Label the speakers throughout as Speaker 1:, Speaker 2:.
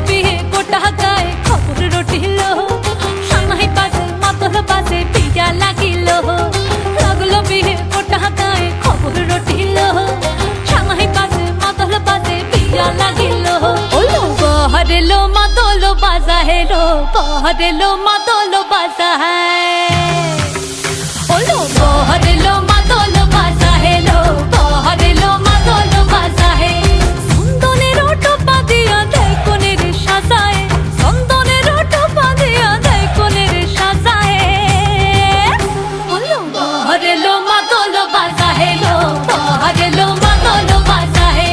Speaker 1: বিয়ে গোটা গায়ে খবর রটিল, সানাই বাজে মাতল বাজে বিয়া লাগিল। লাগলো বিয়ে গোটা গায়ে খবর রটিল, সানাই বাজে মাতল বাজে বিয়া লাগিল। ওলো বহরেলো মাতল বাজা হেলো, বহরেলো মাতল বাজা হ্যায়। ওলো বহরেলো মাতল বাজা হেলো, বহরেলো মাতল বাজা হে। চন্দনের টোপা দিয়া দেয় কোনের সাজায়, চন্দনের টোপা দিয়া দেয় কোনের সাজায়। ওলো বহরেলো মাতল বাজা হেলো, বহরেলো মাতল বাজা হে।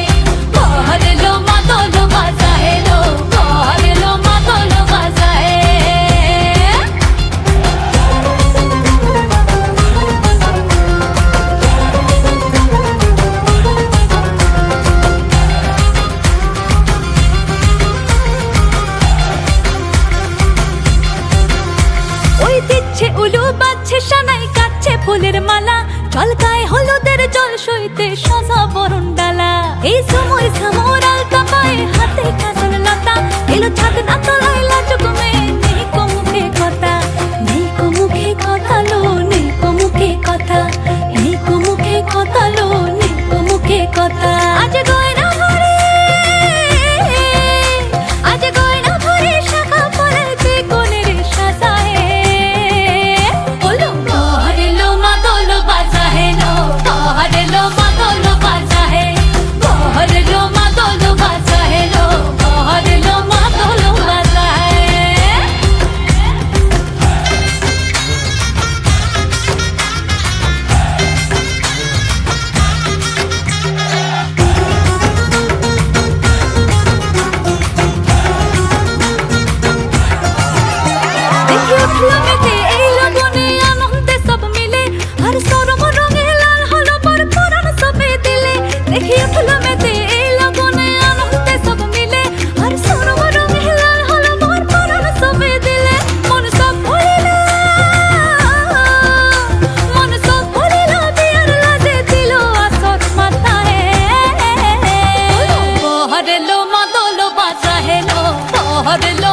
Speaker 1: বহরেলো মাতল বাজা হেলো, বহরেলো মাতল বাজা হে। ওই দিচ্ছে উলু বাজছে সানাই কাচ্ছে ফুলের মালা, জল গায়ে হলুদের জল সইতে সাজা বরণ ডালা। এই সময় সামর আলতা পায়ে হাতে কাজল লতা, এলো ছাদ না তলায় লাজুক মেয়ে, নেই কো মুখে কথা, নেই কো মুখে কথা লো, নেই কো মুখে কথা, নেই কো মুখে কথা লো, নেই কো মুখে কথা। আজ গয়না ভরে, আজ গয়না ভরে শাখা পড়াইতে কোনের সাজায়। ওলো বহরেলো মাতল বাজা হেলো, বহরেলো মাতল বাজা হে। বহরেলো মাতল বাজা হেলো, বহরেলো মাতল বাজা হে। দেখি উঠলো মেতে এই লগনে আনন্দে সব মিলে, আর সরম রঙে লাল হলো পর পরাণ সবে দিলে। দেখি উঠলো মেতে এই লগনে আনন্দে সব মিলে, আর সরম রঙে লাল হলো পর পরাণ সবে দিলে। মন সব ভরিল, মন সব ভরিল, বিয়ার লাজে দিল আসর মাথায়। বহরেলো মাতল বাজা হেলো, বহরেলো